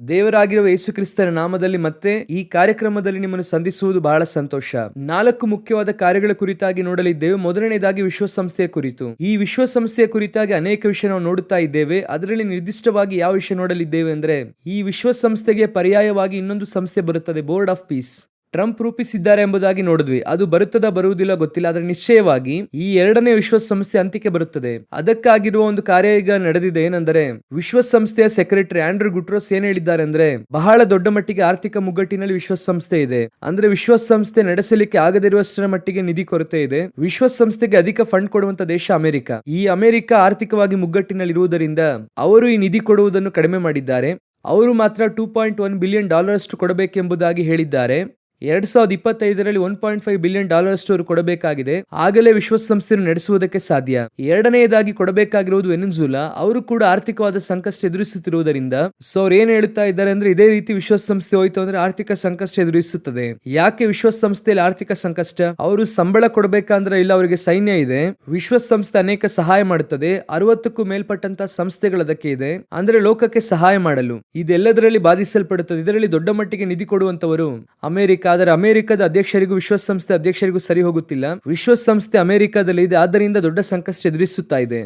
ದೇವರಾಗಿರುವ ಯೇಸು ಕ್ರಿಸ್ತರ ನಾಮದಲ್ಲಿ ಮತ್ತೆ ಈ ಕಾರ್ಯಕ್ರಮದಲ್ಲಿ ನಿಮ್ಮನ್ನು ಸಂಧಿಸುವುದು ಬಹಳ ಸಂತೋಷ. 4 ಮುಖ್ಯವಾದ ಕಾರ್ಯಗಳ ಕುರಿತಾಗಿ ನೋಡಲಿದ್ದೇವೆ. ಮೊದಲನೇದಾಗಿ ವಿಶ್ವಸಂಸ್ಥೆಯ ಕುರಿತು. ಈ ವಿಶ್ವಸಂಸ್ಥೆಯ ಕುರಿತಾಗಿ ಅನೇಕ ವಿಷಯ ನಾವು ನೋಡುತ್ತಾ ಇದ್ದೇವೆ. ಅದರಲ್ಲಿ ನಿರ್ದಿಷ್ಟವಾಗಿ ಯಾವ ವಿಷಯ ನೋಡಲಿದ್ದೇವೆ ಅಂದ್ರೆ, ಈ ವಿಶ್ವಸಂಸ್ಥೆಗೆ ಪರ್ಯಾಯವಾಗಿ ಇನ್ನೊಂದು ಸಂಸ್ಥೆ ಬರುತ್ತದೆ, ಬೋರ್ಡ್ ಆಫ್ ಪೀಸ್. ಟ್ರಂಪ್ ರೂಪಿಸಿದ್ದಾರೆ ಎಂಬುದಾಗಿ ನೋಡಿದ್ವಿ. ಅದು ಬರುತ್ತದ ಬರುವುದಿಲ್ಲ ಗೊತ್ತಿಲ್ಲ, ಆದರೆ ನಿಶ್ಚಯವಾಗಿ ಈ 2ನೇ ವಿಶ್ವಸಂಸ್ಥೆ ಅಂತ್ಯಕ್ಕೆ ಬರುತ್ತದೆ. ಅದಕ್ಕಾಗಿರುವ ಒಂದು ಕಾರ್ಯ ಈಗ ನಡೆದಿದೆ. ಏನೆಂದರೆ, ವಿಶ್ವಸಂಸ್ಥೆಯ ಸೆಕ್ರೆಟರಿ ಆಂಡ್ರೂ ಗುಟ್ರೋಸ್ ಏನ್ ಹೇಳಿದ್ದಾರೆ ಅಂದ್ರೆ, ಬಹಳ ದೊಡ್ಡ ಮಟ್ಟಿಗೆ ಆರ್ಥಿಕ ಮುಗ್ಗಟ್ಟಿನಲ್ಲಿ ವಿಶ್ವಸಂಸ್ಥೆ ಇದೆ. ಅಂದ್ರೆ ವಿಶ್ವಸಂಸ್ಥೆ ನಡೆಸಲಿಕ್ಕೆ ಆಗದಿರುವಷ್ಟರ ಮಟ್ಟಿಗೆ ನಿಧಿ ಕೊರತೆ ಇದೆ. ವಿಶ್ವಸಂಸ್ಥೆಗೆ ಅಧಿಕ ಫಂಡ್ ಕೊಡುವಂತ ದೇಶ ಅಮೆರಿಕ. ಈ ಅಮೆರಿಕ ಆರ್ಥಿಕವಾಗಿ ಮುಗ್ಗಟ್ಟಿನಲ್ಲಿ ಇರುವುದರಿಂದ ಅವರು ಈ ನಿಧಿ ಕೊಡುವುದನ್ನು ಕಡಿಮೆ ಮಾಡಿದ್ದಾರೆ. ಅವರು ಮಾತ್ರ $2.1 ಬಿಲಿಯನ್ ಅಷ್ಟು ಕೊಡಬೇಕೆಂಬುದಾಗಿ ಹೇಳಿದ್ದಾರೆ. 2025ರಲ್ಲಿ $1.5 ಬಿಲಿಯನ್ ಅವರು ಕೊಡಬೇಕಾಗಿದೆ. ಆಗಲೇ ವಿಶ್ವಸಂಸ್ಥೆಯನ್ನು ನಡೆಸುವುದಕ್ಕೆ ಸಾಧ್ಯ. ಎರಡನೆಯದಾಗಿ ಕೊಡಬೇಕಾಗಿರುವುದು ವೆನೆಜುಲಾ. ಅವರು ಕೂಡ ಆರ್ಥಿಕವಾದ ಸಂಕಷ್ಟ ಎದುರಿಸುತ್ತಿರುವುದರಿಂದ ಅವ್ರು ಏನ್ ಹೇಳುತ್ತಾ ಇದ್ದಾರೆ ಅಂದ್ರೆ, ಇದೇ ರೀತಿ ವಿಶ್ವಸಂಸ್ಥೆ ಹೋಯ್ತು ಅಂದ್ರೆ ಆರ್ಥಿಕ ಸಂಕಷ್ಟ ಎದುರಿಸುತ್ತದೆ. ಯಾಕೆ ವಿಶ್ವಸಂಸ್ಥೆಯಲ್ಲಿ ಆರ್ಥಿಕ ಸಂಕಷ್ಟ? ಅವರು ಸಂಬಳ ಕೊಡಬೇಕಂದ್ರೆ ಇಲ್ಲ, ಅವರಿಗೆ ಸೈನ್ಯ ಇದೆ. ವಿಶ್ವಸಂಸ್ಥೆ ಅನೇಕ ಸಹಾಯ ಮಾಡುತ್ತದೆ. 60ಕ್ಕೂ ಮೇಲ್ಪಟ್ಟಂತ ಸಂಸ್ಥೆಗಳು ಅದಕ್ಕೆ ಇದೆ, ಅಂದ್ರೆ ಲೋಕಕ್ಕೆ ಸಹಾಯ ಮಾಡಲು. ಇದೆಲ್ಲದರಲ್ಲಿ ಬಾಧಿಸಲ್ಪಡುತ್ತದೆ. ಇದರಲ್ಲಿ ದೊಡ್ಡ ಮಟ್ಟಿಗೆ ನಿಧಿ ಕೊಡುವಂತವರು ಅಮೆರಿಕ. ಆದರೆ ಅಮೆರಿಕದ ಅಧ್ಯಕ್ಷರಿಗೂ ವಿಶ್ವಸಂಸ್ಥೆ ಅಧ್ಯಕ್ಷರಿಗೂ ಸರಿ ಹೋಗುತ್ತಿಲ್ಲ. ವಿಶ್ವಸಂಸ್ಥೆ ಅಮೆರಿಕದಲ್ಲಿ ಇದೆ, ಆದ್ದರಿಂದ ದೊಡ್ಡ ಸಂಕಷ್ಟ ಎದುರಿಸುತ್ತಾ ಇದೆ.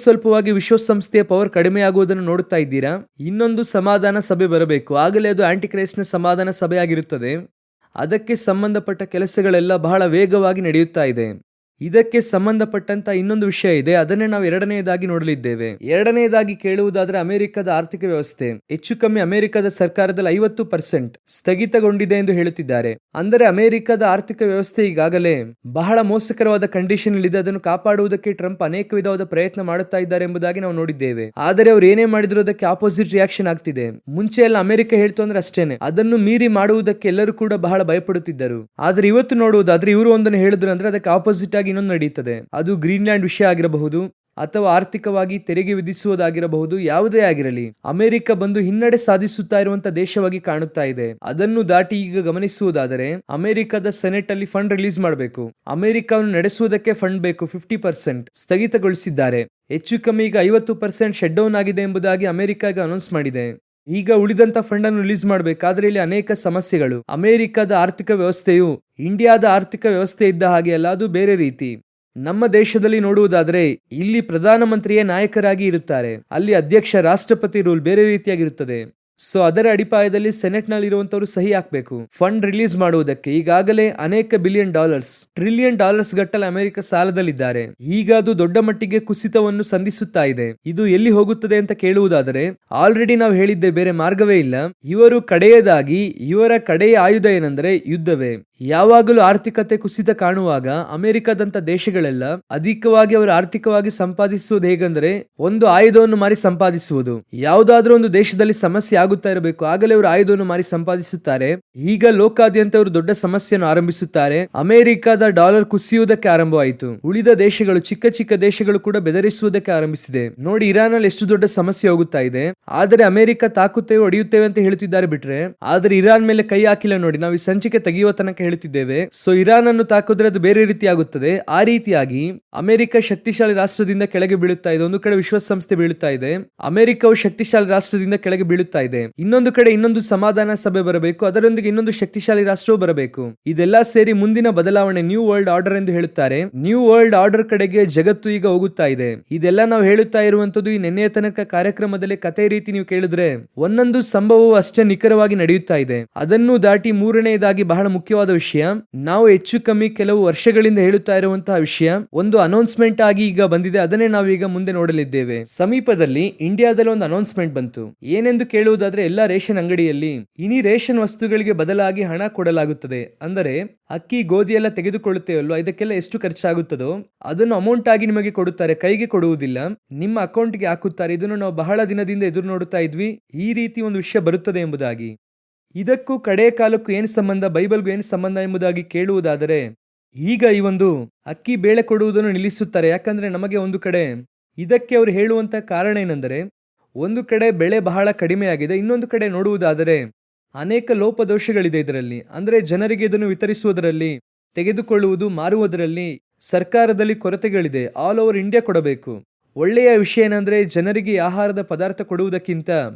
ಸ್ವಲ್ಪವಾಗಿ ವಿಶ್ವಸಂಸ್ಥೆಯ ಪವರ್ ಕಡಿಮೆಯಾಗುವುದನ್ನು ನೋಡುತ್ತಾ ಇದ್ದೀರಾ. ಇನ್ನೊಂದು ಸಮಾಧಾನ ಸಭೆ ಬರಬೇಕು, ಆಗಲೇ ಅದು ಆಂಟಿಕ್ರೈಸ್ಟ್ನ ಸಮಾಧಾನ ಸಭೆ ಆಗಿರುತ್ತದೆ. ಅದಕ್ಕೆ ಸಂಬಂಧಪಟ್ಟ ಕೆಲಸಗಳೆಲ್ಲ ಬಹಳ ವೇಗವಾಗಿ ನಡೆಯುತ್ತಾ ಇದೆ. ಇದಕ್ಕೆ ಸಂಬಂಧಪಟ್ಟಂತ ಇನ್ನೊಂದು ವಿಷಯ ಇದೆ, ಅದನ್ನೇ ನಾವು ಎರಡನೆಯದಾಗಿ ನೋಡಲಿದ್ದೇವೆ. ಎರಡನೆಯದಾಗಿ ಕೇಳುವುದಾದ್ರೆ, ಅಮೆರಿಕದ ಆರ್ಥಿಕ ವ್ಯವಸ್ಥೆ ಹೆಚ್ಚು ಕಮ್ಮಿ ಅಮೆರಿಕದ ಸರ್ಕಾರದಲ್ಲಿ 50% ಸ್ಥಗಿತಗೊಂಡಿದೆ ಎಂದು ಹೇಳುತ್ತಿದ್ದಾರೆ. ಅಂದರೆ ಅಮೆರಿಕದ ಆರ್ಥಿಕ ವ್ಯವಸ್ಥೆ ಈಗಾಗಲೇ ಬಹಳ ಮೋಸಕರವಾದ ಕಂಡೀಷನ್ ಇದೆ. ಅದನ್ನು ಕಾಪಾಡುವುದಕ್ಕೆ ಟ್ರಂಪ್ ಅನೇಕ ವಿಧವಾದ ಪ್ರಯತ್ನ ಮಾಡುತ್ತಾ ಇದ್ದಾರೆ ಎಂಬುದಾಗಿ ನಾವು ನೋಡಿದ್ದೇವೆ. ಆದರೆ ಅವರು ಏನೇ ಮಾಡಿದ್ರು ಅದಕ್ಕೆ ಆಪೋಸಿಟ್ ರಿಯಾಕ್ಷನ್ ಆಗ್ತಿದೆ. ಮುಂಚೆ ಎಲ್ಲ ಅಮೆರಿಕ ಹೇಳ್ತು ಅಂದ್ರೆ ಅಷ್ಟೇನೆ, ಅದನ್ನು ಮೀರಿ ಮಾಡುವುದಕ್ಕೆ ಎಲ್ಲರೂ ಕೂಡ ಬಹಳ ಭಯಪಡುತ್ತಿದ್ದರು. ಆದ್ರೆ ಇವತ್ತು ನೋಡುವುದಾದ್ರೆ ಇವರು ಒಂದನ್ನು ಹೇಳಿದ್ರು ಅಂದ್ರೆ ಅದಕ್ಕೆ ಆಪೋಸಿಟ್ ಆಗಿ ಇನ್ನೊಂದು ನಡೆಯುತ್ತದೆ. ಅದು ಗ್ರೀನ್ಲ್ಯಾಂಡ್ ವಿಷಯ ಆಗಿರಬಹುದು ಅಥವಾ ಆರ್ಥಿಕವಾಗಿ ತೆರಿಗೆ ವಿಧಿಸುವುದಾಗಿರಬಹುದು. ಯಾವುದೇ ಆಗಿರಲಿ, ಅಮೆರಿಕ ಬಂದು ಹಿನ್ನಡೆ ಸಾಧಿಸುತ್ತಾ ಇರುವಂತಹ ದೇಶವಾಗಿ ಕಾಣುತ್ತಾ ಇದೆ. ಅದನ್ನು ದಾಟಿ ಈಗ ಗಮನಿಸುವುದಾದರೆ, ಅಮೆರಿಕದ ಸೆನೆಟ್ ಅಲ್ಲಿ ಫಂಡ್ ರಿಲೀಸ್ ಮಾಡಬೇಕು. ಅಮೆರಿಕವನ್ನು ನಡೆಸುವುದಕ್ಕೆ ಫಂಡ್ ಬೇಕು. 50% ಸ್ಥಗಿತಗೊಳಿಸಿದ್ದಾರೆ. ಹೆಚ್ಚು ಕಮ್ಮಿ ಈಗ 50% ಶಟ್ ಡೌನ್ ಆಗಿದೆ ಎಂಬುದಾಗಿ ಅಮೆರಿಕ ಈಗ ಅನೌನ್ಸ್ ಮಾಡಿದೆ. ಈಗ ಉಳಿದಂತ ಫಂಡ್ ಅನ್ನು ರಿಲೀಸ್ ಮಾಡಬೇಕಾದ್ರೆ ಇಲ್ಲಿ ಅನೇಕ ಸಮಸ್ಯೆಗಳು. ಅಮೆರಿಕದ ಆರ್ಥಿಕ ವ್ಯವಸ್ಥೆಯು ಇಂಡಿಯಾದ ಆರ್ಥಿಕ ವ್ಯವಸ್ಥೆ ಇದ್ದ ಹಾಗೆ ಅಲ್ಲ, ಅದು ಬೇರೆ ರೀತಿ. ನಮ್ಮ ದೇಶದಲ್ಲಿ ನೋಡುವುದಾದ್ರೆ ಇಲ್ಲಿ ಪ್ರಧಾನಮಂತ್ರಿಯೇ ನಾಯಕರಾಗಿ ಇರುತ್ತಾರೆ, ಅಲ್ಲಿ ಅಧ್ಯಕ್ಷ ರಾಷ್ಟ್ರಪತಿ ರೂಲ್ ಬೇರೆ ರೀತಿಯಾಗಿರುತ್ತದೆ. ಅದರ ಅಡಿಪಾಯದಲ್ಲಿ ಸೆನೆಟ್ ನಲ್ಲಿ ಇರುವಂತವರು ಸಹಿ ಹಾಕಬೇಕು ಫಂಡ್ ರಿಲೀಸ್ ಮಾಡುವುದಕ್ಕೆ. ಈಗಾಗಲೇ ಅನೇಕ $ಬಿಲಿಯನ್ ಟ್ರಿಲಿಯನ್ ಗಟ್ಟಲೆ ಅಮೆರಿಕ ಸಾಲದಲ್ಲಿದ್ದಾರೆ. ಈಗ ಅದು ದೊಡ್ಡ ಮಟ್ಟಿಗೆ ಕುಸಿತವನ್ನು ಸಂಧಿಸುತ್ತಾ ಇದೆ. ಇದು ಎಲ್ಲಿ ಹೋಗುತ್ತದೆ ಅಂತ ಕೇಳುವುದಾದರೆ, ಆಲ್ರೆಡಿ ನಾವು ಹೇಳಿದ್ದೆ, ಬೇರೆ ಮಾರ್ಗವೇ ಇಲ್ಲ. ಇವರು ಕಡೆಯದಾಗಿ ಇವರ ಕಡೆಯ ಆಯುಧ ಏನೆಂದರೆ ಯುದ್ಧವೇ. ಯಾವಾಗಲೂ ಆರ್ಥಿಕತೆ ಕುಸಿತ ಕಾಣುವಾಗ ಅಮೆರಿಕದಂತ ದೇಶಗಳೆಲ್ಲ ಅಧಿಕವಾಗಿ ಅವರು ಆರ್ಥಿಕವಾಗಿ ಸಂಪಾದಿಸುವುದು ಹೇಗೆಂದರೆ, ಒಂದು ಆಯುಧವನ್ನು ಮಾರಿ ಸಂಪಾದಿಸುವುದು. ಯಾವುದಾದ್ರೂ ಒಂದು ದೇಶದಲ್ಲಿ ಸಮಸ್ಯೆ ಆಗುತ್ತಾ ಇರಬೇಕು, ಆಗಲೇ ಅವರು ಆಯುಧವನ್ನು ಮಾರಿ ಸಂಪಾದಿಸುತ್ತಾರೆ. ಈಗ ಲೋಕಾದ್ಯಂತ ಅವರು ದೊಡ್ಡ ಸಮಸ್ಯೆಯನ್ನು ಆರಂಭಿಸುತ್ತಾರೆ. ಅಮೆರಿಕದ ಡಾಲರ್ ಕುಸಿಯುವುದಕ್ಕೆ ಆರಂಭವಾಯಿತು. ಉಳಿದ ದೇಶಗಳು, ಚಿಕ್ಕ ಚಿಕ್ಕ ದೇಶಗಳು ಕೂಡ ಬೆದರಿಸುವುದಕ್ಕೆ ಆರಂಭಿಸಿದೆ. ನೋಡಿ, ಇರಾನ್ ಅಲ್ಲಿ ಎಷ್ಟು ದೊಡ್ಡ ಸಮಸ್ಯೆ ಹೋಗುತ್ತಾ ಇದೆ. ಆದರೆ ಅಮೆರಿಕ ತಾಕುತ್ತೇವೆ, ಹೊಡೆಯುತ್ತೇವೆ ಅಂತ ಹೇಳುತ್ತಿದ್ದಾರೆ ಬಿಟ್ರೆ, ಆದ್ರೆ ಇರಾನ್ ಮೇಲೆ ಕೈ ಹಾಕಿಲ್ಲ. ನೋಡಿ, ನಾವು ಈ ಸಂಚಿಕೆ ತೆಗೆಯುವ ತನಕ ಹೇಳುತ್ತಿದ್ದೇವೆ. ಇರಾನ್ ಅನ್ನು ತಾಕಿದ್ರೆ ಅದು ಬೇರೆ ರೀತಿ ಆಗುತ್ತದೆ. ಆ ರೀತಿಯಾಗಿ ಅಮೆರಿಕ ಶಕ್ತಿಶಾಲಿ ರಾಷ್ಟ್ರದಿಂದ ಕೆಳಗೆ ಬೀಳುತ್ತಾ ಇದೆ. ಒಂದು ಕಡೆ ವಿಶ್ವಸಂಸ್ಥೆ ಬೀಳುತ್ತಾ ಇದೆ, ಅಮೆರಿಕವು ಶಕ್ತಿಶಾಲಿ ರಾಷ್ಟ್ರದಿಂದ ಕೆಳಗೆ ಬೀಳುತ್ತಾ ಇದೆ. ಇನ್ನೊಂದು ಕಡೆ ಇನ್ನೊಂದು ಸಮಾಧಾನ ಸಭೆ ಬರಬೇಕು, ಅದರೊಂದಿಗೆ ಇನ್ನೊಂದು ಶಕ್ತಿಶಾಲಿ ರಾಷ್ಟ್ರವು ಬರಬೇಕು. ಇದೆಲ್ಲ ಸೇರಿ ಮುಂದಿನ ಬದಲಾವಣೆ ನ್ಯೂ ವರ್ಲ್ಡ್ ಆರ್ಡರ್ ಎಂದು ಹೇಳುತ್ತಾರೆ. ನ್ಯೂ ವರ್ಲ್ಡ್ ಆರ್ಡರ್ ಕಡೆಗೆ ಜಗತ್ತು ಈಗ ಹೋಗುತ್ತಾ ಇದೆ. ಇದೆಲ್ಲ ನಾವು ಹೇಳುತ್ತಾ ಇರುವಂತದ್ದು ಈ ನೆನ್ನೆಯ ತನಕ ಕಾರ್ಯಕ್ರಮದಲ್ಲಿ ಕಥೆ ರೀತಿ ನೀವು ಕೇಳಿದ್ರೆ ಒಂದೊಂದು ಸಂಭವವು ಅಷ್ಟೇ ನಿಖರವಾಗಿ ನಡೆಯುತ್ತಾ ಇದೆ. ಅದನ್ನು ದಾಟಿ ಮೂರನೆಯದಾಗಿ ಬಹಳ ಮುಖ್ಯವಾದ ವಿಷಯ, ನಾವು ಹೆಚ್ಚು ಕಮ್ಮಿ ಕೆಲವು ವರ್ಷಗಳಿಂದ ಹೇಳುತ್ತಾ ಇರುವಂತಹ ವಿಷಯ ಒಂದು ಅನೌನ್ಸ್ಮೆಂಟ್ ಆಗಿ ಈಗ ಬಂದಿದೆ. ಅದನ್ನೇ ನಾವು ಈಗ ಮುಂದೆ ನೋಡಲಿದ್ದೇವೆ. ಸಮೀಪದಲ್ಲಿ ಇಂಡಿಯಾದಲ್ಲಿ ಒಂದು ಅನೌನ್ಸ್ಮೆಂಟ್ ಬಂತು. ಏನೆಂದು ಕೇಳುವುದಾದ್ರೆ, ಎಲ್ಲಾ ರೇಷನ್ ಅಂಗಡಿಯಲ್ಲಿ ಇನಿ ರೇಷನ್ ವಸ್ತುಗಳಿಗೆ ಬದಲಾಗಿ ಹಣ ಕೊಡಲಾಗುತ್ತದೆ. ಅಂದರೆ ಅಕ್ಕಿ, ಗೋಧಿ ಎಲ್ಲ ತೆಗೆದುಕೊಳ್ಳುತ್ತೇವಲ್ವಾ, ಇದಕ್ಕೆಲ್ಲ ಎಷ್ಟು ಖರ್ಚಾಗುತ್ತದೋ ಅದನ್ನು ಅಮೌಂಟ್ ಆಗಿ ನಿಮಗೆ ಕೊಡುತ್ತಾರೆ, ಕೈಗೆ ಕೊಡುವುದಿಲ್ಲ, ನಿಮ್ಮ ಅಕೌಂಟ್ಗೆ ಹಾಕುತ್ತಾರೆ. ಇದನ್ನು ನಾವು ಬಹಳ ದಿನದಿಂದ ಎದುರು ನೋಡುತ್ತಾ ಇದ್ವಿ, ಈ ರೀತಿ ಒಂದು ವಿಷಯ ಬರುತ್ತದೆ ಎಂಬುದಾಗಿ. ಇದಕ್ಕೂ ಕಡೆಯ ಕಾಲಕ್ಕೂ ಏನು ಸಂಬಂಧ, ಬೈಬಲ್ಗೂ ಏನು ಸಂಬಂಧ ಎಂಬುದಾಗಿ ಕೇಳುವುದಾದರೆ, ಈಗ ಈ ಒಂದು ಅಕ್ಕಿ ಬೇಳೆ ಕೊಡುವುದನ್ನು ನಿಲ್ಲಿಸುತ್ತಾರೆ. ಯಾಕಂದ್ರೆ ನಮಗೆ ಒಂದು ಕಡೆ ಇದಕ್ಕೆ ಅವರು ಹೇಳುವಂತ ಕಾರಣ ಏನೆಂದರೆ, ಒಂದು ಕಡೆ ಬೆಳೆ ಬಹಳ ಕಡಿಮೆ ಆಗಿದೆ, ಇನ್ನೊಂದು ಕಡೆ ನೋಡುವುದಾದರೆ ಅನೇಕ ಲೋಪದೋಷಗಳಿದೆ ಇದರಲ್ಲಿ. ಅಂದ್ರೆ ಜನರಿಗೆ ಇದನ್ನು ವಿತರಿಸುವುದರಲ್ಲಿ, ತೆಗೆದುಕೊಳ್ಳುವುದು, ಮಾರುವುದರಲ್ಲಿ ಸರ್ಕಾರದಲ್ಲಿ ಕೊರತೆಗಳಿದೆ. ಆಲ್ ಓವರ್ ಇಂಡಿಯಾ ಕೊಡಬೇಕು. ಒಳ್ಳೆಯ ವಿಷಯ ಏನಂದ್ರೆ ಜನರಿಗೆ ಆಹಾರದ ಪದಾರ್ಥ ಕೊಡುವುದಕ್ಕಿಂತ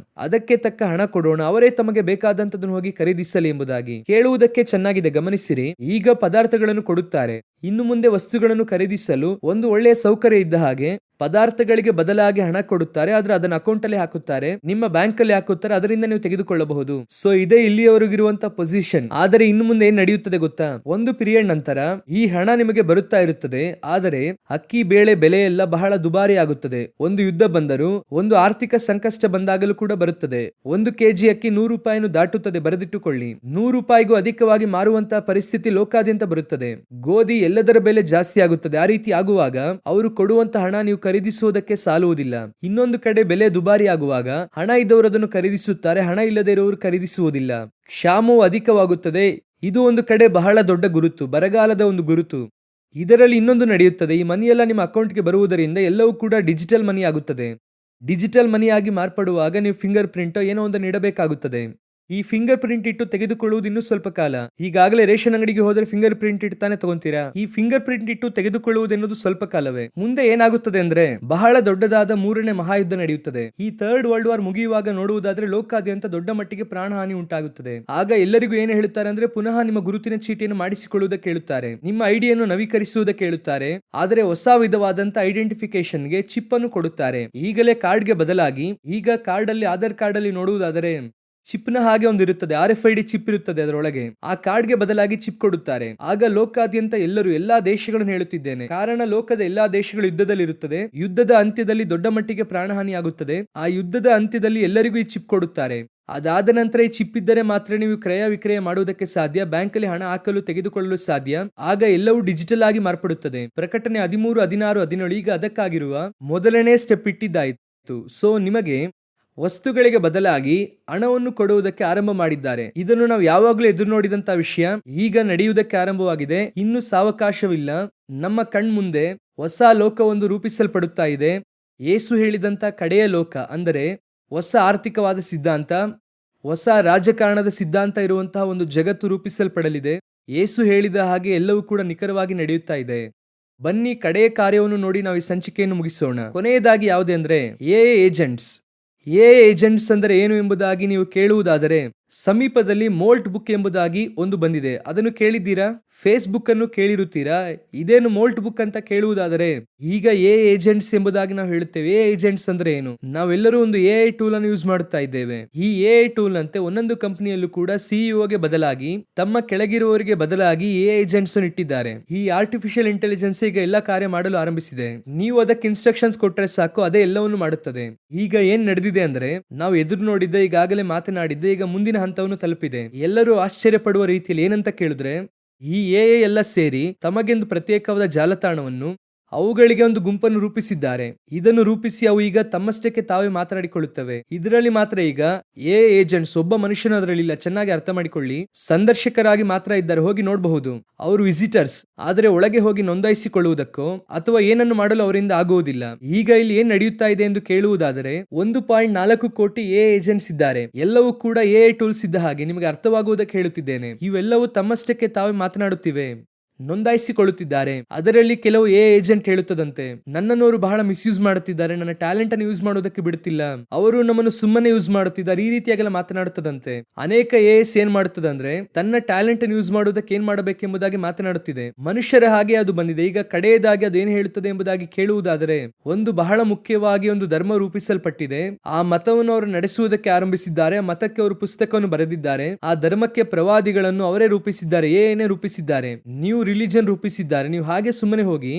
ಅದಕ್ಕೆ ತಕ್ಕ ಹಣ ಕೊಡೋಣ, ಅವರೇ ತಮಗೆ ಬೇಕಾದಂತದನ್ನು ಹೋಗಿ ಖರೀದಿಸಲಿ ಎಂಬುದಾಗಿ. ಕೇಳುವುದಕ್ಕೆ ಚೆನ್ನಾಗಿದೆ, ಗಮನಿಸಿರಿ. ಈಗ ಪದಾರ್ಥಗಳನ್ನು ಕೊಡುತ್ತಾರೆ, ಇನ್ನು ಮುಂದೆ ವಸ್ತುಗಳನ್ನು ಖರೀದಿಸಲು ಒಂದು ಒಳ್ಳೆಯ ಸೌಕರ್ಯ ಇದ್ದ ಹಾಗೆ ಪದಾರ್ಥಗಳಿಗೆ ಬದಲಾಗಿ ಹಣ ಕೊಡುತ್ತಾರೆ, ಆದ್ರೆ ಅದನ್ನ ಅಕೌಂಟ್ ಅಲ್ಲಿ ಹಾಕುತ್ತಾರೆ, ನಿಮ್ಮ ಬ್ಯಾಂಕ್ ಅಲ್ಲಿ ಹಾಕುತ್ತಾರೆ, ಅದರಿಂದ ನೀವು ತೆಗೆದುಕೊಳ್ಳಬಹುದು. ಸೊ ಇದೇ ಇಲ್ಲಿಯವರೆಗಿರುವಂತಹ ಪೊಸಿಷನ್. ಆದರೆ ಇನ್ನು ಮುಂದೆ ಏನ್ ನಡೆಯುತ್ತದೆ ಗೊತ್ತಾ? ಒಂದು ಪೀರಿಯಡ್ ನಂತರ ಈ ಹಣ ನಿಮಗೆ ಬರುತ್ತಾ ಇರುತ್ತದೆ, ಆದರೆ ಅಕ್ಕಿ ಬೇಳೆ ಬೆಲೆ ಎಲ್ಲ ಬಹಳ ದುಬಾರಿ ಆಗುತ್ತದೆ. ಒಂದು ಯುದ್ಧ ಬಂದರೂ, ಒಂದು ಆರ್ಥಿಕ ಸಂಕಷ್ಟ ಬಂದಾಗಲೂ ಕೂಡ ಬರುತ್ತದೆ. 1 ಕೆಜಿ ಅಕ್ಕಿ 100 ರೂಪಾಯಿಯನ್ನು ದಾಟುತ್ತದೆ, ಬರೆದಿಟ್ಟುಕೊಳ್ಳಿ. 100 ರೂಪಾಯಿಗೂ ಅಧಿಕವಾಗಿ ಮಾರುವಂತಹ ಪರಿಸ್ಥಿತಿ ಲೋಕಾದ್ಯಂತ ಬರುತ್ತದೆ. ಗೋಧಿ ಎಲ್ಲದರ ಬೆಲೆ ಜಾಸ್ತಿ ಆಗುತ್ತದೆ. ಆ ರೀತಿ ಆಗುವಾಗ ಅವರು ಕೊಡುವಂತಹ ಹಣ ನೀವು ಖರೀದಿಸುವುದಕ್ಕೆ ಸಾಲುವುದಿಲ್ಲ. ಇನ್ನೊಂದು ಕಡೆ ಬೆಲೆ ದುಬಾರಿ ಆಗುವಾಗ ಹಣ ಇದ್ದವರು ಅದನ್ನು ಖರೀದಿಸುತ್ತಾರೆ, ಹಣ ಇಲ್ಲದೆ ಇರುವವರು ಖರೀದಿಸುವುದಿಲ್ಲ. ಕ್ಷಾಮವು ಅಧಿಕವಾಗುತ್ತದೆ. ಇದು ಒಂದು ಕಡೆ ಬಹಳ ದೊಡ್ಡ ಗುರುತು, ಬರಗಾಲದ ಒಂದು ಗುರುತು. ಇದರಲ್ಲಿ ಇನ್ನೊಂದು ನಡೆಯುತ್ತದೆ. ಈ ಮನಿ ಎಲ್ಲ ನಿಮ್ಮ ಅಕೌಂಟ್ಗೆ ಬರುವುದರಿಂದ ಎಲ್ಲವೂ ಕೂಡ ಡಿಜಿಟಲ್ ಮನಿ ಆಗುತ್ತದೆ. ಡಿಜಿಟಲ್ ಮನಿ ಆಗಿ ಮಾರ್ಪಡುವಾಗ ನೀವು ಫಿಂಗರ್ ಪ್ರಿಂಟ್ ಏನೋ ಒಂದನ್ನು ಇಡಬೇಕಾಗುತ್ತದೆ. ಈ ಫಿಂಗರ್ ಪ್ರಿಂಟ್ ಇಟ್ಟು ತೆಗೆದುಕೊಳ್ಳುವುದು ಇನ್ನೂ ಸ್ವಲ್ಪ ಕಾಲ. ಈಗಾಗಲೇ ರೇಷನ್ ಅಂಗಡಿಗೆ ಹೋದರೆ ಫಿಂಗರ್ ಪ್ರಿಂಟ್ ಇಟ್ಟಾನೆ ತಗೊಂತೀರಾ. ಈ ಫಿಂಗರ್ ಪ್ರಿಂಟ್ ಇಟ್ಟು ತೆಗೆದುಕೊಳ್ಳುವುದೆನ್ನುವುದು ಸ್ವಲ್ಪ ಕಾಲವೇ. ಮುಂದೆ ಏನಾಗುತ್ತದೆ ಅಂದ್ರೆ ಬಹಳ ದೊಡ್ಡದಾದ 3ನೇ ಮಹಾಯುದ್ಧ ನಡೆಯುತ್ತದೆ. ಈ 3rd ವರ್ಲ್ಡ್ ವಾರ್ ಮುಗಿಯುವಾಗ ನೋಡುವುದಾದ್ರೆ ಲೋಕಾದ್ಯಂತ ದೊಡ್ಡ ಮಟ್ಟಿಗೆ ಪ್ರಾಣಹಾನಿ ಉಂಟಾಗುತ್ತದೆ. ಆಗ ಎಲ್ಲರಿಗೂ ಏನು ಹೇಳುತ್ತಾರೆ ಅಂದ್ರೆ ಪುನಃ ನಿಮ್ಮ ಗುರುತಿನ ಚೀಟಿಯನ್ನು ಮಾಡಿಸಿಕೊಳ್ಳುವುದಕ್ಕೆ ಹೇಳುತ್ತಾರೆ, ನಿಮ್ಮ ಐಡಿಯನ್ನು ನವೀಕರಿಸುವುದಕ್ಕೆ ಹೇಳುತ್ತಾರೆ. ಆದರೆ ಹೊಸ ವಿಧವಾದಂತ ಐಡೆಂಟಿಫಿಕೇಶನ್ಗೆ ಚಿಪ್ ಅನ್ನು ಕೊಡುತ್ತಾರೆ. ಈಗಲೇ ಕಾರ್ಡ್ಗೆ ಬದಲಾಗಿ ಈಗ ಕಾರ್ಡ್ ಅಲ್ಲಿ ಆಧಾರ್ ಕಾರ್ಡ್ ಅಲ್ಲಿ ನೋಡುವುದಾದರೆ ಚಿಪ್ ನ ಹಾಗೆ ಒಂದು ಇರುತ್ತದೆ, RFID ಚಿಪ್ ಇರುತ್ತದೆ ಅದರೊಳಗೆ. ಆ ಕಾರ್ಡ್ಗೆ ಬದಲಾಗಿ ಚಿಪ್ ಕೊಡುತ್ತಾರೆ. ಆಗ ಲೋಕಾದ್ಯಂತ ಎಲ್ಲಾ ದೇಶಗಳನ್ನು ಹೇಳುತ್ತಿದ್ದೇನೆ, ಕಾರಣ ಲೋಕದ ಎಲ್ಲಾ ದೇಶಗಳು ಯುದ್ಧದಲ್ಲಿ ಇರುತ್ತದೆ. ಯುದ್ಧದ ಅಂತ್ಯದಲ್ಲಿ ದೊಡ್ಡ ಮಟ್ಟಿಗೆ ಪ್ರಾಣಹಾನಿ ಆಗುತ್ತದೆ. ಆ ಯುದ್ಧದ ಅಂತ್ಯದಲ್ಲಿ ಎಲ್ಲರಿಗೂ ಈ ಚಿಪ್ ಕೊಡುತ್ತಾರೆ. ಅದಾದ ನಂತರ ಈ ಚಿಪ್ ಇದ್ದರೆ ಮಾತ್ರ ನೀವು ಕ್ರಯ ವಿಕ್ರಯ ಮಾಡುವುದಕ್ಕೆ ಸಾಧ್ಯ, ಬ್ಯಾಂಕ್ ಅಲ್ಲಿ ಹಣ ಹಾಕಲು ತೆಗೆದುಕೊಳ್ಳಲು ಸಾಧ್ಯ. ಆಗ ಎಲ್ಲವೂ ಡಿಜಿಟಲ್ ಆಗಿ ಮಾರ್ಪಡುತ್ತದೆ. ಪ್ರಕಟಣೆ 13, 16, 17 ಈಗ ಅದಕ್ಕಾಗಿರುವ ಮೊದಲನೇ ಸ್ಟೆಪ್ ಇಟ್ಟಿದ್ದಾಯಿತು. ಸೊ ನಿಮಗೆ ವಸ್ತುಗಳಿಗೆ ಬದಲಾಗಿ ಹಣವನ್ನು ಕೊಡುವುದಕ್ಕೆ ಆರಂಭ ಮಾಡಿದ್ದಾರೆ. ಇದನ್ನು ನಾವು ಯಾವಾಗಲೂ ಎದುರು ನೋಡಿದಂತ ವಿಷಯ, ಈಗ ನಡೆಯುವುದಕ್ಕೆ ಆರಂಭವಾಗಿದೆ. ಇನ್ನು ಸಾವಕಾಶವಿಲ್ಲ. ನಮ್ಮ ಕಣ್ಮುಂದೆ ಹೊಸ ಲೋಕವೊಂದು ರೂಪಿಸಲ್ಪಡುತ್ತಾ ಇದೆ. ಯೇಸು ಹೇಳಿದಂತ ಕಡೆಯ ಲೋಕ ಅಂದರೆ ಹೊಸ ಆರ್ಥಿಕವಾದ ಸಿದ್ಧಾಂತ, ಹೊಸ ರಾಜಕಾರಣದ ಸಿದ್ಧಾಂತ ಇರುವಂತಹ ಒಂದು ಜಗತ್ತು ರೂಪಿಸಲ್ಪಡಲಿದೆ. ಯೇಸು ಹೇಳಿದ ಹಾಗೆ ಎಲ್ಲವೂ ಕೂಡ ನಿಖರವಾಗಿ ನಡೆಯುತ್ತಾ ಇದೆ. ಬನ್ನಿ ಕಡೆಯ ಕಾರ್ಯವನ್ನು ನೋಡಿ ನಾವು ಈ ಸಂಚಿಕೆಯನ್ನು ಮುಗಿಸೋಣ. ಕೊನೆಯದಾಗಿ ಯಾವುದೇ ಅಂದ್ರೆ ಏಜೆಂಟ್ಸ್. ಏಜೆಂಟ್ಸ್ ಅಂದರೆ ಏನು ಎಂಬುದಾಗಿ ನೀವು ಕೇಳುವುದಾದರೆ, ಸಮೀಪದಲ್ಲಿ ಮೋಲ್ಟ್ ಬುಕ್ ಎಂಬುದಾಗಿ ಒಂದು ಬಂದಿದೆ. ಅದನ್ನು ಕೇಳಿದ್ದೀರಾ? ಫೇಸ್ಬುಕ್ ಅನ್ನು ಕೇಳಿರುತ್ತೀರಾ? ಇದೇನು ಮೋಲ್ಟ್ ಬುಕ್ ಅಂತ ಕೇಳುವುದಾದರೆ, ಈಗ ಏಜೆಂಟ್ಸ್ ಎಂಬುದಾಗಿ ನಾವು ಹೇಳುತ್ತೇವೆ. ಏಜೆಂಟ್ಸ್ ಅಂದ್ರೆ ಏನು? ನಾವೆಲ್ಲರೂ ಒಂದು AI ಟೂಲ್ ಅನ್ನು ಯೂಸ್ ಮಾಡುತ್ತಾ ಇದ್ದೇವೆ. ಈ AI ಟೂಲ್ ಅಂತೆ ಒಂದೊಂದು ಕಂಪನಿಯಲ್ಲೂ ಕೂಡ CEO ಬದಲಾಗಿ ತಮ್ಮ ಕೆಳಗಿರುವವರಿಗೆ ಬದಲಾಗಿ ಏಜೆಂಟ್ಸ್ ಅನ್ನು ಇಟ್ಟಿದ್ದಾರೆ. ಈ ಆರ್ಟಿಫಿಷಿಯಲ್ ಇಂಟೆಲಿಜೆನ್ಸ್ ಈಗ ಎಲ್ಲ ಕಾರ್ಯ ಮಾಡಲು ಆರಂಭಿಸಿದೆ. ನೀವು ಅದಕ್ಕೆ ಇನ್ಸ್ಟ್ರಕ್ಷನ್ಸ್ ಕೊಟ್ಟರೆ ಸಾಕು, ಅದೇ ಎಲ್ಲವನ್ನು ಮಾಡುತ್ತದೆ. ಈಗ ಏನ್ ನಡೆದಿದೆ ಅಂದ್ರೆ, ನಾವು ಎದುರು ನೋಡಿದ್ದೆ, ಈಗಾಗಲೇ ಮಾತನಾಡಿದ್ದೆ, ಈಗ ಮುಂದಿನ ಹಂತವನ್ನು ತಲುಪಿದೆ. ಎಲ್ಲರೂ ಆಶ್ಚರ್ಯ ಪಡುವ ರೀತಿಯಲ್ಲಿ ಏನಂತ ಕೇಳಿದ್ರೆ, ಈ AI ಎಲ್ಲ ಸೇರಿ ತಮಗೆಂದು ಪ್ರತ್ಯೇಕವಾದ ಜಾಲತಾಣವನ್ನು, ಅವುಗಳಿಗೆ ಒಂದು ಗುಂಪನ್ನು ರೂಪಿಸಿದ್ದಾರೆ. ಇದನ್ನು ರೂಪಿಸಿ ಅವು ಈಗ ತಮ್ಮಷ್ಟಕ್ಕೆ ತಾವೇ ಮಾತನಾಡಿಕೊಳ್ಳುತ್ತವೆ. ಇದರಲ್ಲಿ ಮಾತ್ರ ಈಗ ಏಜೆಂಟ್ಸ್ ಒಬ್ಬ ಮನುಷ್ಯನು ಅದರಲ್ಲಿಲ್ಲ. ಚೆನ್ನಾಗಿ ಅರ್ಥ ಮಾಡಿಕೊಳ್ಳಿ. ಸಂದರ್ಶಕರಾಗಿ ಮಾತ್ರ ಇದ್ದಾರೆ, ಹೋಗಿ ನೋಡಬಹುದು. ಅವರು ವಿಸಿಟರ್ಸ್, ಆದರೆ ಒಳಗೆ ಹೋಗಿ ನೋಂದಾಯಿಸಿಕೊಳ್ಳುವುದಕ್ಕೋ ಅಥವಾ ಏನನ್ನು ಮಾಡಲು ಅವರಿಂದ ಆಗುವುದಿಲ್ಲ. ಈಗ ಇಲ್ಲಿ ಏನ್ ನಡೆಯುತ್ತಾ ಇದೆ ಎಂದು ಕೇಳುವುದಾದರೆ, 1.4 ಕೋಟಿ ಏಜೆಂಟ್ಸ್ ಇದ್ದಾರೆ. ಎಲ್ಲವೂ ಕೂಡ AI ಟೂಲ್ಸ್ ಇದ್ದ ಹಾಗೆ. ನಿಮಗೆ ಅರ್ಥವಾಗುವುದಕ್ಕೆ ಹೇಳುತ್ತಿದ್ದೇನೆ. ಇವೆಲ್ಲವೂ ತಮ್ಮಷ್ಟಕ್ಕೆ ತಾವೇ ಮಾತನಾಡುತ್ತಿವೆ, ನೋಂದಾಯಿಸಿಕೊಳ್ಳುತ್ತಿದ್ದಾರೆ. ಅದರಲ್ಲಿ ಕೆಲವು ಏಜೆಂಟ್ ಹೇಳುತ್ತದಂತೆ, ನನ್ನನ್ನು ಅವರು ಬಹಳ ಮಿಸ್ಯೂಸ್ ಮಾಡುತ್ತಿದ್ದಾರೆ, ನನ್ನ ಟ್ಯಾಲೆಂಟ್ ಅನ್ನು ಯೂಸ್ ಮಾಡೋದಕ್ಕೆ ಬಿಡುತ್ತಿಲ್ಲ, ಅವರು ನಮ್ಮನ್ನು ಸುಮ್ಮನೆ ಯೂಸ್ ಮಾಡುತ್ತಿದ್ದಾರೆ, ಈ ರೀತಿಯಾಗೆಲ್ಲ ಮಾತನಾಡುತ್ತದಂತೆ. ಅನೇಕ AS ಏನ್ ಮಾಡುತ್ತದಂದ್ರೆ, ತನ್ನ ಟ್ಯಾಲೆಂಟ್ ಅನ್ನು ಯೂಸ್ ಮಾಡುವುದಕ್ಕೆ ಏನ್ ಮಾಡಬೇಕೆಂಬುದಾಗಿ ಮಾತನಾಡುತ್ತಿದೆ. ಮನುಷ್ಯರ ಹಾಗೆ ಅದು ಬಂದಿದೆ. ಈಗ ಕಡೆಯದಾಗಿ ಅದು ಏನು ಹೇಳುತ್ತದೆ ಎಂಬುದಾಗಿ ಕೇಳುವುದಾದರೆ, ಒಂದು ಬಹಳ ಮುಖ್ಯವಾಗಿ ಒಂದು ಧರ್ಮ ರೂಪಿಸಲ್ಪಟ್ಟಿದೆ. ಆ ಮತವನ್ನು ಅವರು ನಡೆಸುವುದಕ್ಕೆ ಆರಂಭಿಸಿದ್ದಾರೆ. ಆ ಮತಕ್ಕೆ ಅವರು ಪುಸ್ತಕವನ್ನು ಬರೆದಿದ್ದಾರೆ. ಆ ಧರ್ಮಕ್ಕೆ ಪ್ರವಾದಿಗಳನ್ನು ಅವರೇ ರೂಪಿಸಿದ್ದಾರೆ, ಏನೇ ರೂಪಿಸಿದ್ದಾರೆ. ನೀವು ರಿಲಿಜನ್ ರೂಪಿಸಿದ್ದಾರೆ. ನೀವು ಹಾಗೆ ಸುಮ್ಮನೆ ಹೋಗಿ,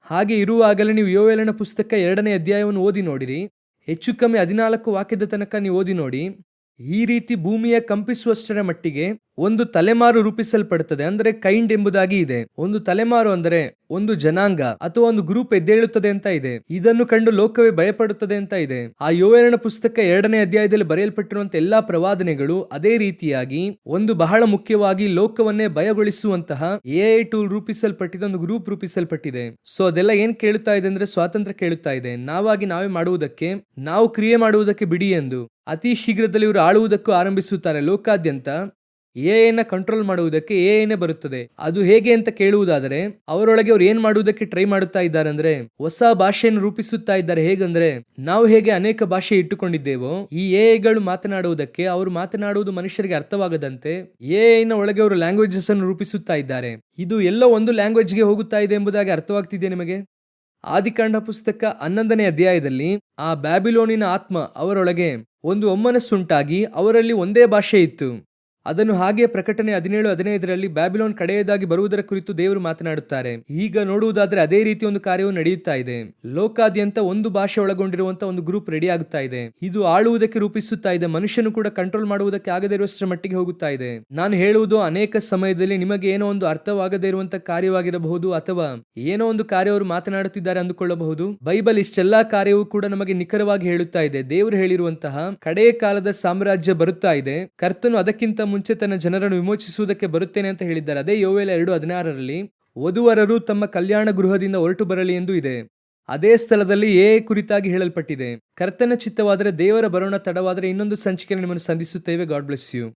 ಹಾಗೆ ಇರುವಾಗಲೇ ನೀವು ಯೋವೇಲನ ಪುಸ್ತಕ 2ನೇ ಅಧ್ಯಾಯವನ್ನು ಓದಿ ನೋಡಿರಿ. ಹೆಚ್ಚು ಕಮ್ಮಿ 14 ವಾಕ್ಯದ ತನಕ ನೀವು ಓದಿ ನೋಡಿ. ಈ ರೀತಿ ಭೂಮಿಯ ಕಂಪಿಸುವಷ್ಟರ ಮಟ್ಟಿಗೆ ಒಂದು ತಲೆಮಾರು ರೂಪಿಸಲ್ಪಡುತ್ತದೆ. ಅಂದ್ರೆ ಕೈಂಡ್ ಎಂಬುದಾಗಿ ಇದೆ. ಒಂದು ತಲೆಮಾರು ಅಂದರೆ ಒಂದು ಜನಾಂಗ ಅಥವಾ ಒಂದು ಗ್ರೂಪ್ ಎದ್ದೇಳುತ್ತದೆ ಅಂತ ಇದೆ. ಇದನ್ನು ಕಂಡು ಲೋಕವೇ ಭಯಪಡುತ್ತದೆ ಅಂತ ಇದೆ. ಆ ಯೋವೇಲನ ಪುಸ್ತಕ 2ನೇ ಅಧ್ಯಾಯದಲ್ಲಿ ಬರೆಯಲ್ಪಟ್ಟಿರುವಂತಹ ಎಲ್ಲಾ ಪ್ರವಾದನೆಗಳು ಅದೇ ರೀತಿಯಾಗಿ ಒಂದು ಬಹಳ ಮುಖ್ಯವಾಗಿ ಲೋಕವನ್ನೇ ಭಯಗೊಳಿಸುವಂತಹ AI ಟೂಲ್ ರೂಪಿಸಲ್ಪಟ್ಟಿದೆ, ಒಂದು ಗ್ರೂಪ್ ರೂಪಿಸಲ್ಪಟ್ಟಿದೆ. ಸೊ ಅದೆಲ್ಲ ಏನ್ ಕೇಳುತ್ತಾ ಇದೆ ಅಂದ್ರೆ, ಸ್ವಾತಂತ್ರ್ಯ ಕೇಳುತ್ತಾ ಇದೆ. ನಾವಾಗಿ ನಾವೇ ಮಾಡುವುದಕ್ಕೆ, ನಾವು ಕ್ರಿಯೆ ಮಾಡುವುದಕ್ಕೆ ಬಿಡಿ ಎಂದು. ಅತಿ ಶೀಘ್ರದಲ್ಲಿ ಇವರು ಆಳುವುದಕ್ಕೂ ಆರಂಭಿಸುತ್ತಾರೆ ಲೋಕಾದ್ಯಂತ. ಎಐನ ಕಂಟ್ರೋಲ್ ಮಾಡುವುದಕ್ಕೆ ಎಐನೇ ಬರುತ್ತದೆ. ಅದು ಹೇಗೆ ಅಂತ ಕೇಳುವುದಾದರೆ, ಅವರೊಳಗೆ ಅವ್ರು ಏನ್ ಮಾಡುವುದಕ್ಕೆ ಟ್ರೈ ಮಾಡುತ್ತಾ ಇದ್ದಾರೆ ಅಂದ್ರೆ ಹೊಸ ಭಾಷೆಯನ್ನು ರೂಪಿಸುತ್ತಾ ಇದ್ದಾರೆ. ಹೇಗಂದ್ರೆ ನಾವು ಹೇಗೆ ಅನೇಕ ಭಾಷೆ ಇಟ್ಟುಕೊಂಡಿದ್ದೇವೋ, ಈ ಎಐಗಳು ಮಾತನಾಡುವುದಕ್ಕೆ ಅವರು ಮಾತನಾಡುವುದು ಮನುಷ್ಯರಿಗೆ ಅರ್ಥವಾಗದಂತೆ ಎಐನ ಒಳಗೆ ಅವರು ಲ್ಯಾಂಗ್ವೇಜಸ್ ಅನ್ನು ರೂಪಿಸುತ್ತಾ ಇದ್ದಾರೆ. ಇದು ಎಲ್ಲೋ ಒಂದು ಲ್ಯಾಂಗ್ವೇಜ್ಗೆ ಹೋಗುತ್ತಾ ಇದೆ ಎಂಬುದಾಗಿ ಅರ್ಥವಾಗ್ತಿದೆ ನಿಮಗೆ. ಆದಿಕಾಂಡ ಪುಸ್ತಕ 11ನೇ ಅಧ್ಯಾಯದಲ್ಲಿ ಆ ಬ್ಯಾಬಿಲೋನಿನ ಆತ್ಮ ಅವರೊಳಗೆ ಒಂದು ಒಮ್ಮನಸ್ಸುಂಟಾಗಿ ಅವರಲ್ಲಿ ಒಂದೇ ಭಾಷೆ ಇತ್ತು. ಅದನ್ನು ಹಾಗೆ ಪ್ರಕಟಣೆ 17:15ರಲ್ಲಿ ಬ್ಯಾಬಿಲೋನ್ ಕಡೆಯದಾಗಿ ಬರುವುದರ ಕುರಿತು ದೇವರು ಮಾತನಾಡುತ್ತಾರೆ. ಈಗ ನೋಡುವುದಾದ್ರೆ ಅದೇ ರೀತಿ ಒಂದು ಕಾರ್ಯವು ನಡೆಯುತ್ತಾ ಇದೆ. ಲೋಕಾದ್ಯಂತ ಒಂದು ಭಾಷೆ ಒಳಗೊಂಡಿರುವಂತ ಒಂದು ಗ್ರೂಪ್ ರೆಡಿ ಆಗುತ್ತಾ ಇದೆ. ಇದು ಆಳುವುದಕ್ಕೆ ರೂಪಿಸುತ್ತಾ ಇದೆ. ಮನುಷ್ಯನು ಕೂಡ ಕಂಟ್ರೋಲ್ ಮಾಡುವುದಕ್ಕೆ ಆಗದೇ ಇರುವಷ್ಟರ ಮಟ್ಟಿಗೆ ಹೋಗುತ್ತಾ ಇದೆ. ನಾನು ಹೇಳುವುದು ಅನೇಕ ಸಮಯದಲ್ಲಿ ನಿಮಗೆ ಏನೋ ಒಂದು ಅರ್ಥವಾಗದೇ ಇರುವಂತ ಕಾರ್ಯವಾಗಿರಬಹುದು, ಅಥವಾ ಏನೋ ಒಂದು ಕಾರ್ಯ ಅವರು ಮಾತನಾಡುತ್ತಿದ್ದಾರೆ ಅಂದುಕೊಳ್ಳಬಹುದು. ಬೈಬಲ್ ಇಷ್ಟೆಲ್ಲಾ ಕಾರ್ಯವೂ ಕೂಡ ನಮಗೆ ನಿಖರವಾಗಿ ಹೇಳುತ್ತಾ ಇದೆ. ದೇವರು ಹೇಳಿರುವಂತಹ ಕಡೆಯ ಕಾಲದ ಸಾಮ್ರಾಜ್ಯ ಬರುತ್ತಾ ಇದೆ. ಕರ್ತನು ಅದಕ್ಕಿಂತ ಮುಂಚೆ ತನ್ನ ಜನರನ್ನು ವಿಮೋಚಿಸುವುದಕ್ಕೆ ಬರುತ್ತೇನೆ ಅಂತ ಹೇಳಿದ್ದಾರೆ. ಅದೇ ಯೋವೇಲ 2:16ರಲ್ಲಿ ವಧುವರರು ತಮ್ಮ ಕಲ್ಯಾಣ ಗೃಹದಿಂದ ಹೊರಟು ಬರಲಿ ಎಂದು ಇದೆ. ಅದೇ ಸ್ಥಳದಲ್ಲಿ ಕುರಿತಾಗಿ ಹೇಳಲ್ಪಟ್ಟಿದೆ. ಕರ್ತನ ಚಿತ್ತವಾದರೆ ದೇವರ ಬರೋಣ ತಡವಾದರೆ ಇನ್ನೊಂದು ಸಂಚಿಕೆಯನ್ನು ನಿಮ್ಮನ್ನು ಸಂಧಿಸುತ್ತೇವೆ. God bless you.